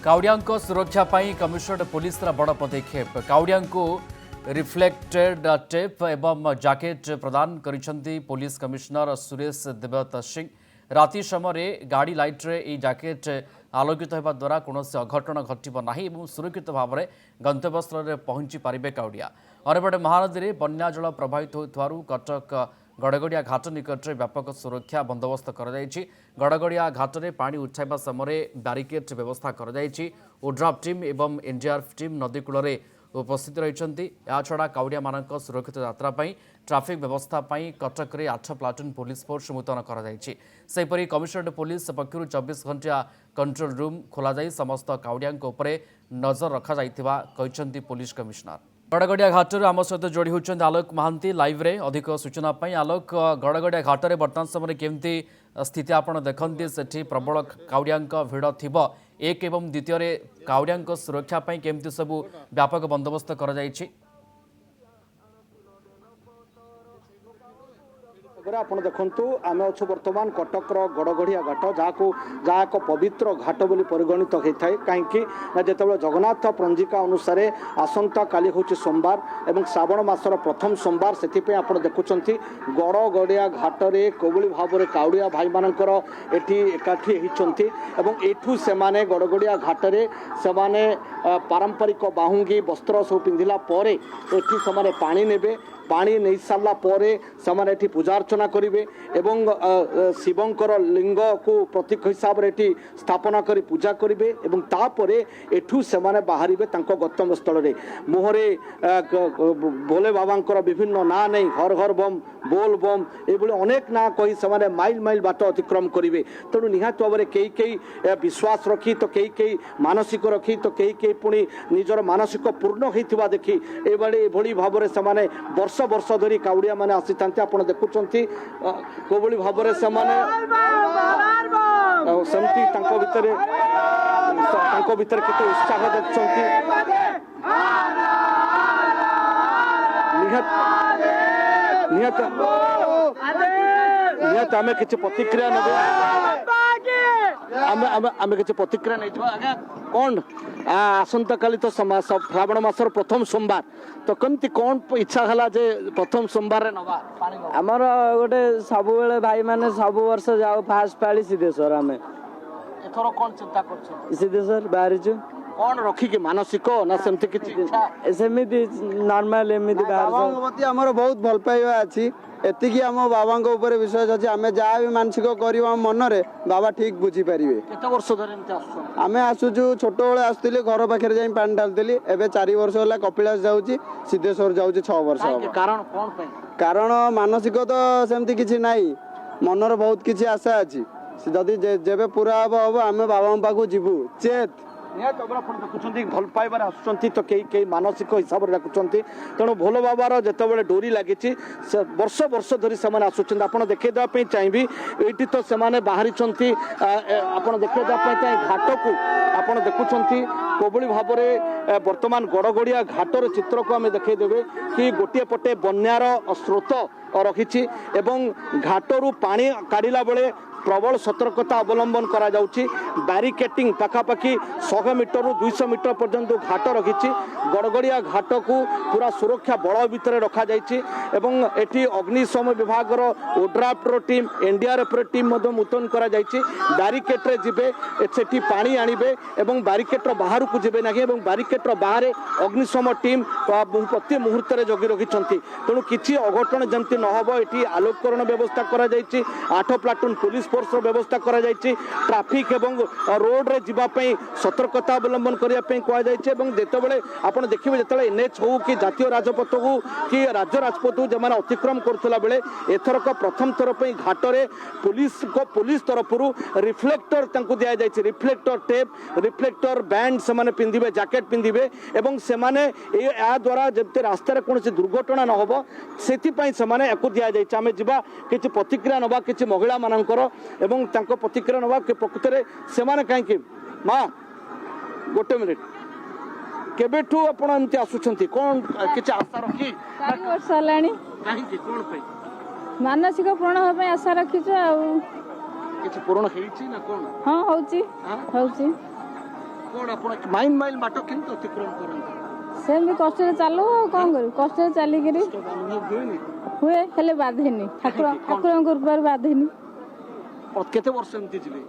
काउडिया सुरक्षा पाई commissionerate police बड़ पदक्षेप काउडिया रिफ्लेक्टेड टेप एवं जैकेट प्रदान करिसेंती पुलिस कमिशनर सुरेश देवदत्त सिंह राति समय गाड़ी लाइट रे ई जैकेट आलोकित होगा द्वारा कौन अघटन घटव ना सुरक्षित भाव में गंतव्यस्थल में पहुंची पारे काउडिया अनेपटे महानदी में बन्या जल प्रभावित होइथवारु कटक गड़गड़िया घाट निकट में व्यापक सुरक्षा बंदोबस्त गड़गड़िया घाट में पानी उठाइबा समय बैरिकेड व्यवस्था ओड्राफ टीम एवं एनडीआरएफ टीम नदी कूल उपस्थित रही छड़ा काउडिया मानक सुरक्षित यात्रा ट्राफिक व्यवस्था कटक में 8 प्लाटून पुलिस फोर्स मुतयन कर कमिशनरेट पुलिस पक्षर 24 घंटा कंट्रोल रूम खोल समस्त काउडिया नजर रखा पुलिस कमिशनर गड़गड़िया घाटर आम सहित जोड़ी होती आलोक महांती लाइव रे अधिक सूचना आलोक गड़गड़िया घाटर बर्तमान समय केमती स्थिति आपड़ देखते से प्रबल काउडिया भिड़ थी एक एवं द्वितीय काउडिया सुरक्षा केमती सबू व्यापक बंदोबस्त कर आपड़ देखु आम अच्छु बर्तमान कटकर गड़गड़िया घाट जहाँ एक पवित्र घाट बोली परिगणित होता है कहीं जिते जगन्नाथ पंजिका अनुसार आसंता काली हूँ सोमवार और श्रावण मासर प्रथम सोमवार से आप देखुं गड़गड़िया घाटे कोबली भाव में काउडिया भाई मानकर एठी एकाठी होती एठू से गड़गड़िया घाटे से पारंपरिक बाहुंगी वस्त्र सब पिंधिला एठी से पानी नेबे पानी नहीं सारा से पूजा अर्चना करेंगे एवं शिवंकर लिंग को प्रतीक हिसाब से स्थापना कर पूजा करेंगे एवं तापरे एठू से बाहर गंतव्यस्थल में मुहरे भोले बाबा विभिन्न ना नहीं हर हर बम बोल बम ये अनेक ना कही से माइल माइल बाट अतिक्रम करेंगे तेणु निहात भाव में कई कई विश्वास रखी तो कई कई मानसिक रखी तो कई कई पुणी निजर मानसिक पूर्ण होता देखी ये भाव में से वर्ष वर्ष धरी काउडिया माने आसी थांते आपण देखुचंती कोबली भाव में सेमती भितर केते उत्साह देखुचंती निहत आमे किछि प्रतिक्रिया नेबे आमे किछि प्रतिक्रिया नै आज्ञा कोन आसंता काली तो श्रावण मासर प्रथम सोमवार तो कमती कौन इच्छा है जे प्रथम सोमवार नवा आमर गोटे सब भाई माने सब वर्ष जाओ फास्ट पाली सिद्धेश्वर आम एथरो कौन चिंता कर सिद्धेश्वर बाहरी कौन रखिकी मानसिक ना सेमती किछि सेमिति नॉर्मल एमिति बाबा हमर बहुत भल पाइबा अछि एतिकी आम बाबा ऊपर विश्वास अच्छे आम जहाँ भी मानसिक कर मन रे बाबा ठीक बुझी पारे केते वर्ष धरि आम आसुचु छोट बेले आसुली घर पाखे जाई पानी ढालती एवं 4 वर्ष है कपिलास जाऊँगी सिद्धेश्वर जाऊँगी 6 वर्ष कारण कौन कारण मानसिक तो सेमती किसी नाई मनर बहुत किसी आशा अच्छी जदि जेबे पूरा हम हम आम बाबा पाखु जीवु चेत देखुं भल पाइबार आसुँच तो कई कई मानसिक हिसाब से डाकुं तेणु भोल बाबार जिते डोरी लगी वर्ष वर्ष धरी से आसुँच आप देखा चाहिए ये तो से बाहरी आप देखा घाट को आप देखुं कोबली भाव में बर्तमान गड़गड़िया घाटर चित्र को आम देखदेवे कि गोटे पटे बन्यार स्रोत रखी घाटरू पानी काढ़ला बेले प्रबल सतर्कता अवलंबन करा जाउची बैरिकेटिंग पाखापाखि 100 मीटर रु 200 मीटर पर्यंत घाट रखी गड़गड़िया घाट को पूरा सुरक्षा बल भितर रखा जाइछि एवं एटी अग्निशम विभाग ओड्राफ्ट टीम एनडीआरएफ टीम मुतयन करा जाइछि बैरिकेड रे जिबे सेठी पानी आनिबे एवं बैरिकेड बाहर को जिबे नाही एवं बैरिकेड बाहर अग्निशम टीम प्रति मुहूर्त रे जगी रखिछंती तेणु किछि अघटन जंती न हबो एटी आलोककरण व्यवस्था करा जाइछि 8 प्लाटून पुलिस फोर्स व्यवस्था करा जाइछि ट्रैफिक एवं रोड रे जीवा पई सतर्कता अवलंबन करिया पई कोआ जाइछि एवं जेतेबेले आपण देखिबे जेतेबेले एनएच हो कि जातीय राजपथ हो कि राज्य राजपथ हो जमाने अतिक्रम करथला बेले एथरक प्रथम थर पई घाटरे पुलिस तरफरु रिफ्लेक्टर तंकु दिया जाइछि रिफ्लेक्टर टेप रिफ्लेक्टर बैंड से माने पिंदिबे जैकेट पिंदिबे एवं से माने या द्वारा जेते रास्ता रे कोनोसी दुर्घटना न होबो सेति पई से माने एको दिया जाइछि आमे जिबा किछि प्रतिक्रिया नबा किछि महिला मानकर एवं तांको प्रतिक्रिया नवा के प्रकृत रे से माने काहे मां गोटे मिनिट केबेठू आपण एमती आसुछंती कोन किछि आशा रखी 4 वर्ष लानी काहे कोन पे मानसिक पूर्ण होबे आशा रखी छ किछि पूर्ण हेछि ना कोन हां होउची होउची କ'ଣ ଆପଣ ମାଇଲ ମାଇଲ ବାଟ କେମିତି ଅତିକ୍ରମ କରନ୍ତି? ସେମିତି କଷ୍ଟରେ ଚାଲୁ ଆଉ କ'ଣ କରିବୁ କଷ୍ଟରେ ଚାଲିକିରି ଅନୁଭବ ହୁଏନି? ହୁଏ ହେଲେ ବାଧେନି ଠାକୁରଙ୍କ କୃପାରୁ ବାଧେନି। କେତେ ବର୍ଷ ଏମିତି ଯିବେ?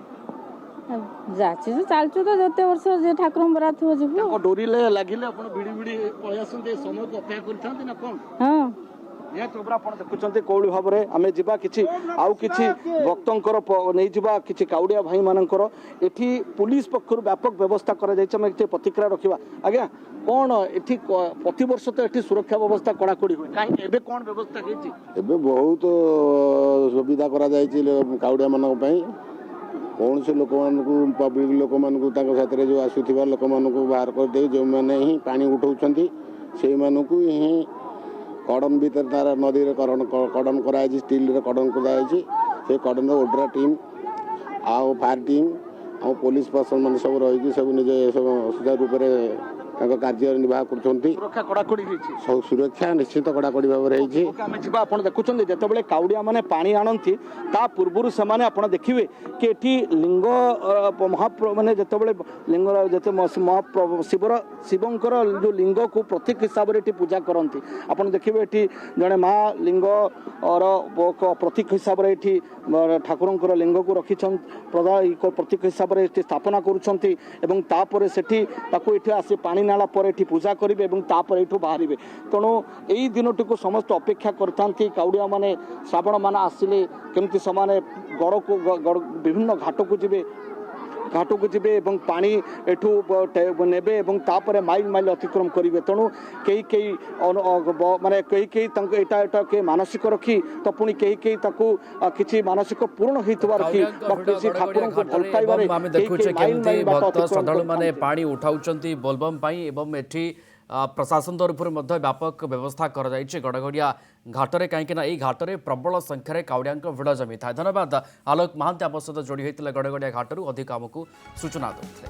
ଯାଚି ଚାଲିଛୁ ତ ଯେତେ ବର୍ଷ ଯେ ଠାକୁରଙ୍କ ବରା ଥିବ ଯିବୁ। ତାଙ୍କ ଡୋରିଲେ ଲାଗିଲେ ଆପଣ ଭିଡ଼ି ଭିଡ଼ି ପଳେଇ ଆସନ୍ତି, ଏ ସମୟକୁ ଅପେକ୍ଷା କରିଥାନ୍ତି ନା କ'ଣ? ହଁ ନିହାତି ଭାବରେ ଆପଣ ଦେଖୁଛନ୍ତି କୋଉଳି ଭାବରେ ଆମେ ଯିବା କିଛି ଆଉ କିଛି ଭକ୍ତଙ୍କର ନେଇଯିବା କିଛି କାଉଡ଼ିଆ ଭାଇମାନଙ୍କର। ଏଠି ପୁଲିସ ପକ୍ଷରୁ ବ୍ୟାପକ ବ୍ୟବସ୍ଥା କରାଯାଇଛି, ଆମେ ଏଠି ପ୍ରତିକ୍ରିୟା ରଖିବା। ଆଜ୍ଞା କ'ଣ ଏଠି ପ୍ରତିବର୍ଷ ତ ଏଠି ସୁରକ୍ଷା ବ୍ୟବସ୍ଥା କଡ଼ାକଡ଼ି ହୁଏ, କାହିଁକି ଏବେ କ'ଣ ବ୍ୟବସ୍ଥା ହେଇଛି? ଏବେ ବହୁତ ସୁବିଧା କରାଯାଇଛି କାଉଡ଼ିଆମାନଙ୍କ ପାଇଁ। କୌଣସି ଲୋକମାନଙ୍କୁ ପବ୍ଲିକ ଲୋକମାନଙ୍କୁ ତାଙ୍କ ସାଥିରେ ଯେଉଁ ଆସୁଥିବା ଲୋକମାନଙ୍କୁ ବାହାର କରିଦେଇ ଯେଉଁମାନେ ହିଁ ପାଣି ଉଠାଉଛନ୍ତି ସେଇମାନଙ୍କୁ ହିଁ କଡ଼ନ ଭିତରେ ତାର ନଦୀରେ କଡ଼ନ କରାଯାଇଛି, ଷ୍ଟିଲରେ କଡ଼ନ କରାଯାଇଛି। ସେ କଡ଼ନର ଓଡ୍ରା ଟିମ୍ ଆଉ ଫାୟାର ଟିମ୍ ଆଉ ପୋଲିସ ପ୍ରଶାସନ ମାନେ ସବୁ ରହିକି ସବୁ ନିଜେ ସବୁ ସୁଚାରୁ ରୂପରେ ତାଙ୍କ କାର୍ଯ୍ୟ ନିର୍ବାହ କରୁଛନ୍ତି। ସୁରକ୍ଷା କଡ଼ାକଡ଼ି ହେଇଛି, ସବୁ ସୁରକ୍ଷା ନିଶ୍ଚିତ କଡ଼ାକଡ଼ି ଭାବରେ ହେଇଛି। ଆମେ ଯିବା। ଆପଣ ଦେଖୁଛନ୍ତି ଯେତେବେଳେ କାଉଡ଼ିଆ ମାନେ ପାଣି ଆଣନ୍ତି ତା ପୂର୍ବରୁ ସେମାନେ ଆପଣ ଦେଖିବେ କି ଏଠି ଲିଙ୍ଗ ମାନେ ଯେତେବେଳେ ଲିଙ୍ଗର ଯେତେ ଶିବଙ୍କର ଯେଉଁ ଲିଙ୍ଗକୁ ପ୍ରତୀକ ହିସାବରେ ଏଠି ପୂଜା କରନ୍ତି। ଆପଣ ଦେଖିବେ ଏଠି ଜଣେ ମା ଲିଙ୍ଗର ପ୍ରତୀକ ହିସାବରେ ଏଠି ଠାକୁରଙ୍କର ଲିଙ୍ଗକୁ ରଖିଛନ୍ତି, ପ୍ରତୀକ ହିସାବରେ ଏଠି ସ୍ଥାପନା କରୁଛନ୍ତି ଏବଂ ତାପରେ ସେଠି ତାକୁ ଏଠି ଆସି ପାଣି ନାଳା ପରେ ଏଠି ପୂଜା କରିବେ ଏବଂ ତାପରେ ଏଠୁ ବାହାରିବେ। ତେଣୁ ଏଇ ଦିନଟିକୁ ସମସ୍ତେ ଅପେକ୍ଷା କରିଥାନ୍ତି। କାଉଡ଼ିଆ ମାନେ ଶ୍ରାବଣ ମାନେ ଆସିଲେ କେମିତି ସେମାନେ ଗଡ଼କୁ ବିଭିନ୍ନ ଘାଟକୁ ଯିବେ ଏବଂ ପାଣି ଏଠୁ ନେବେ ଏବଂ ତାପରେ ମାଇଲ ମାଇଲ ଅତିକ୍ରମ କରିବେ। ତେଣୁ କେହି ମାନେ କେହି ତାଙ୍କୁ ଏଇଟା କେହି ମାନସିକ ରଖି ତ ପୁଣି କେହି ତାକୁ କିଛି ମାନସିକ ପୂରଣ ହେଇଥିବା ରଖି କିଛି ଠାକୁରଙ୍କୁ ଭଲ ପାଇବାରେ ଆମେ ଦେଖୁଛେ କେମିତି ଭକ୍ତ ଶ୍ରଦ୍ଧାଳୁ ମାନେ ପାଣି ଉଠାଉଛନ୍ତି ବୋଲବମ୍ ପାଇଁ ଏବଂ ଏଠି ପ୍ରଶାସନ ତରଫରୁ ମଧ୍ୟ ବ୍ୟାପକ ବ୍ୟବସ୍ଥା କରାଯାଇଛି ଗଡ଼ଗଡ଼ିଆ ଘାଟରେ, କାହିଁକିନା ଏହି ଘାଟରେ ପ୍ରବଳ ସଂଖ୍ୟାରେ କାଉଡ଼ିଆଙ୍କ ଭିଡ଼ ଜମିଥାଏ। ଧନ୍ୟବାଦ ଆଲୋକ ମହାନ୍ତି ଆମ ସହିତ ଯୋଡ଼ି ହୋଇଥିଲେ ଗଡ଼ଗଡ଼ିଆ ଘାଟରୁ ଅଧିକ ଆମକୁ ସୂଚନା ଦେଉଥିଲେ।